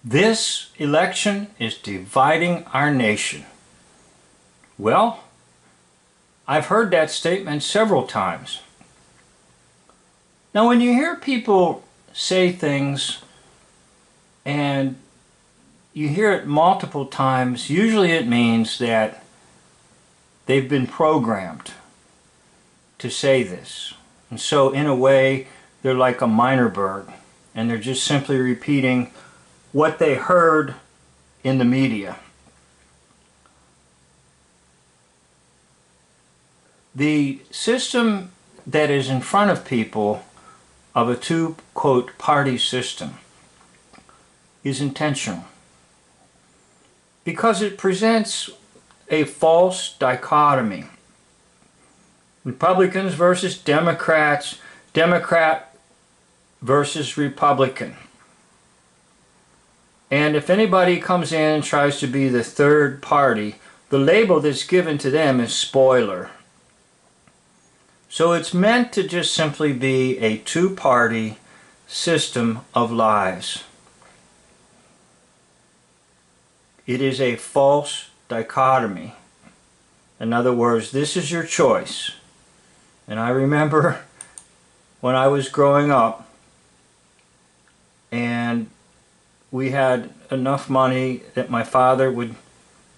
This election is dividing our nation. Well, I've heard that statement several times. Now, when you hear people say things and you hear it multiple times, usually it means that they've been programmed to say this. And so, in a way, they're like a minor bird, and they're just simply repeating what they heard in the media. The system that is in front of people of a two-quote party system is intentional because it presents a false dichotomy. Republicans versus Democrats, Democrat versus Republican. And if anybody comes in and tries to be the third party, the label that's given to them is spoiler. So it's meant to just simply be a two-party system of lies. It is a false dichotomy. In other words, this is your choice. And I remember when I was growing up and we had enough money that my father would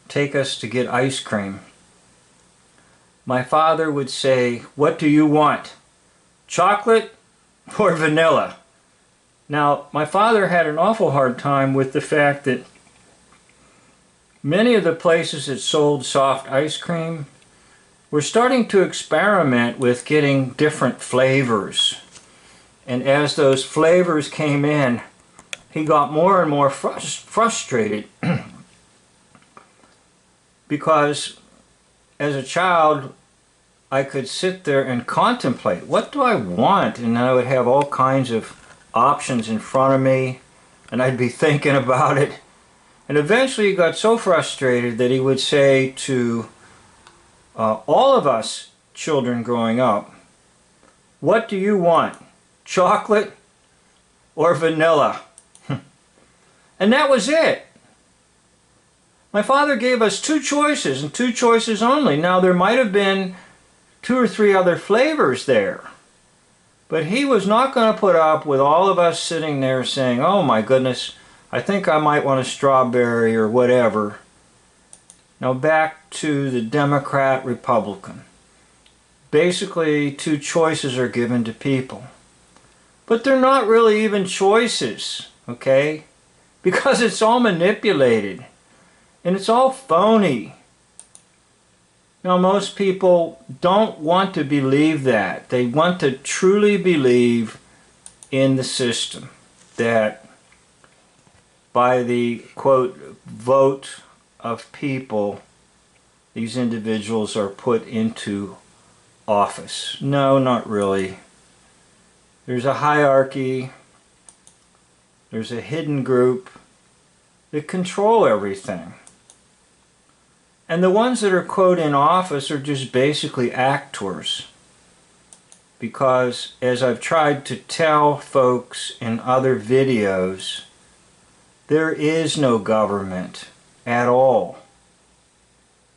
take us to get ice cream. My father would say, "What do you want? Chocolate or vanilla?" Now, my father had an awful hard time with the fact that many of the places that sold soft ice cream were starting to experiment with getting different flavors. And as those flavors came in, he got more and more frustrated because as a child I could sit there and contemplate, what do I want? And I would have all kinds of options in front of me and I'd be thinking about it. And eventually he got so frustrated that he would say to all of us children growing up, "What do you want? Chocolate or vanilla?" And that was it. My father gave us two choices and two choices only. Now there might have been 2 or 3 other flavors there, but he was not going to put up with all of us sitting there saying, "Oh my goodness, I think I might want a strawberry," or whatever. Now back to the Democrat Republican. Basically, two choices are given to people, but they're not really even choices, okay? Because it's all manipulated and it's all phony. Now, most people don't want to believe that. They want to truly believe in the system that by the, quote, vote of people, these individuals are put into office. No, not really. There's a hierarchy. There's a hidden group that control everything. And the ones that are, quote, in office are just basically actors. Because, as I've tried to tell folks in other videos, there is no government at all.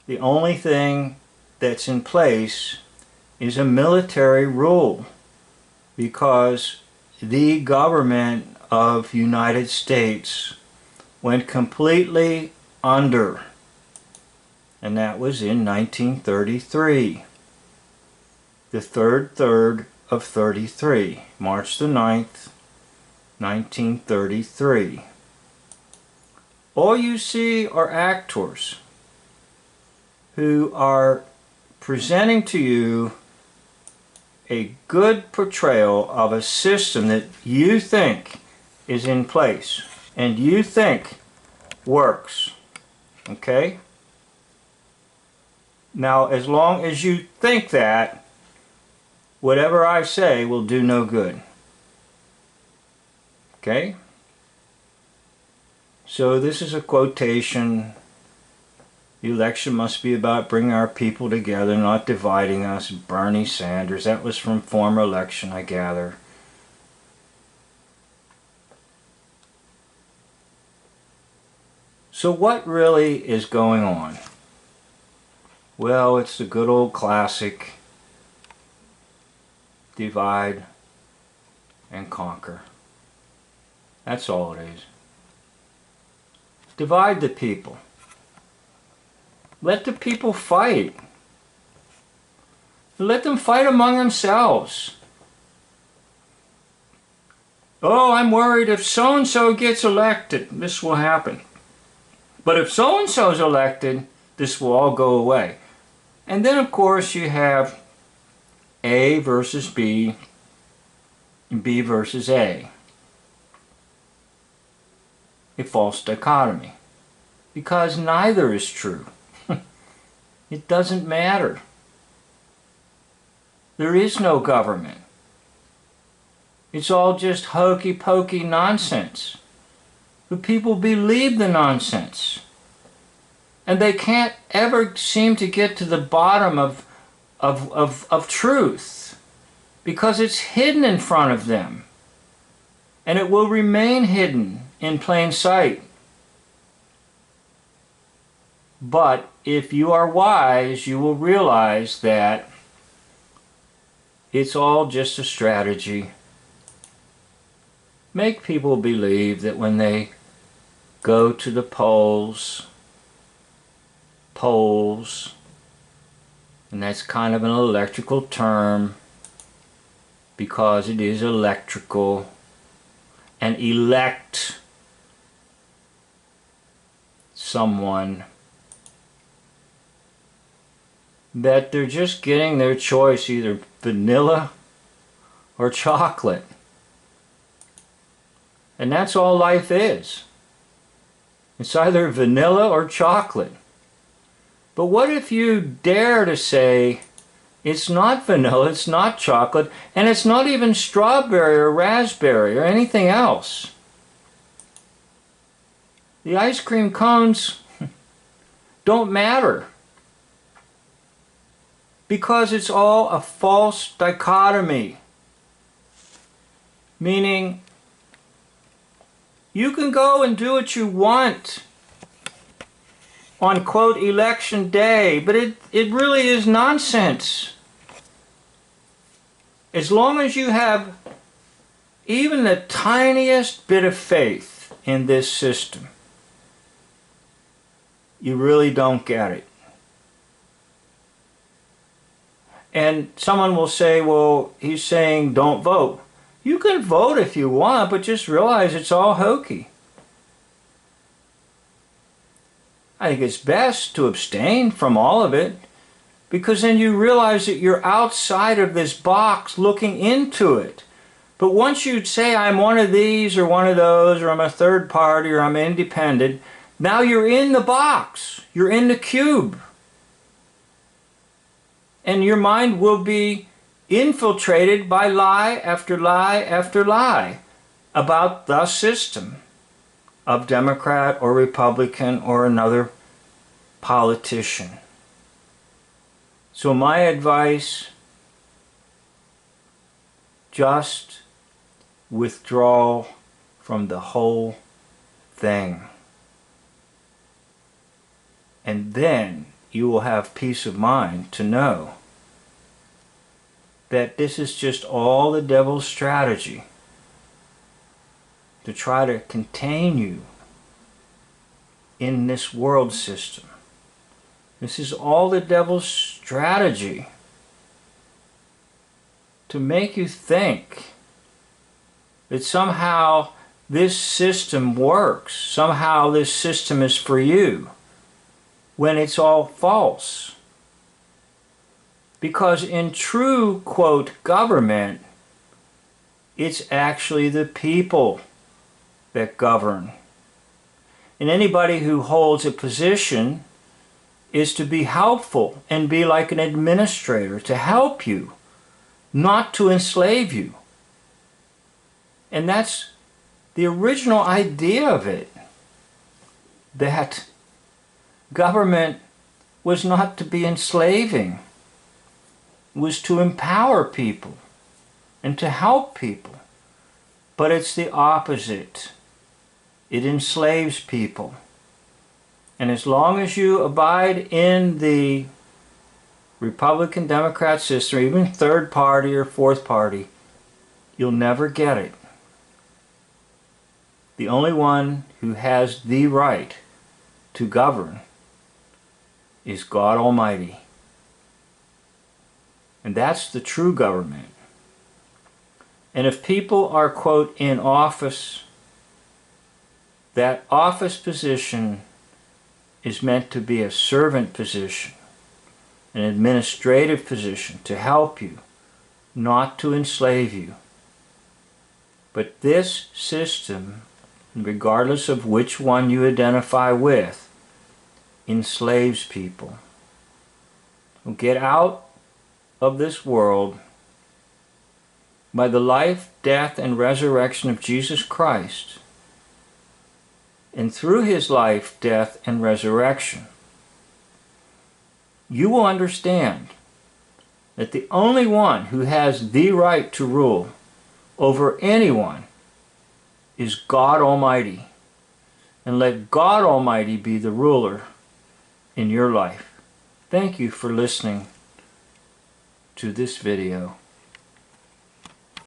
The only thing that's in place is a military rule. Because the government of United States went completely under, and that was in 1933, the 3rd of 33, March the 9th, 1933. All you see are actors who are presenting to you a good portrayal of a system that you think is in place and you think works. Okay? Now, as long as you think that, whatever I say will do no good. Okay? So this is a quotation. The election must be about bringing our people together, not dividing us. Bernie Sanders. That was from former election, I gather. So what really is going on? Well, it's the good old classic divide and conquer. That's all it is. Divide the people. Let the people fight. Let them fight among themselves. Oh, I'm worried if so-and-so gets elected, this will happen. But if so-and-so is elected, this will all go away. And then, of course, you have A versus B and B versus A. A false dichotomy. Because neither is true. It doesn't matter. There is no government. It's all just hokey pokey nonsense. But people believe the nonsense. And they can't ever seem to get to the bottom of truth. Because it's hidden in front of them. And it will remain hidden in plain sight. But if you are wise, you will realize that it's all just a strategy. Make people believe that when they go to the polls, and that's kind of an electrical term because it is electrical, and elect someone, that they're just getting their choice, either vanilla or chocolate. And that's all life is. It's either vanilla or chocolate. But what if you dare to say, it's not vanilla, it's not chocolate, and it's not even strawberry or raspberry or anything else? The ice cream cones don't matter. Because it's all a false dichotomy. Meaning, you can go and do what you want on, quote, election day, but it really is nonsense. As long as you have even the tiniest bit of faith in this system, you really don't get it. And someone will say, well, he's saying don't vote. You can vote if you want, but just realize it's all hokey. I think it's best to abstain from all of it, because then you realize that you're outside of this box looking into it. But once you say, I'm one of these or one of those, or I'm a third party, or I'm independent, now you're in the box. You're in the cube. And your mind will be infiltrated by lie after lie after lie about the system of Democrat or Republican or another politician. So my advice, just withdraw from the whole thing. And then you will have peace of mind to know that this is just all the devil's strategy to try to contain you in this world system. This is all the devil's strategy to make you think that somehow this system works, somehow this system is for you, when it's all false. Because in true, quote, government, it's actually the people that govern. And anybody who holds a position is to be helpful and be like an administrator to help you, not to enslave you. And that's the original idea of it, that government was not to be enslaving, was to empower people and to help people. But it's the opposite. It enslaves people. And as long as you abide in the Republican Democrat system, or even third party or fourth party, you'll never get it. The only one who has the right to govern is God Almighty. And that's the true government. And if people are, quote, in office, that office position is meant to be a servant position, an administrative position to help you, not to enslave you. But this system, regardless of which one you identify with, enslaves people. Get out of this world by the life, death, and resurrection of Jesus Christ. And through his life, death, and resurrection, you will understand that the only one who has the right to rule over anyone is God Almighty. And let God Almighty be the ruler in your life. Thank you for listening to this video.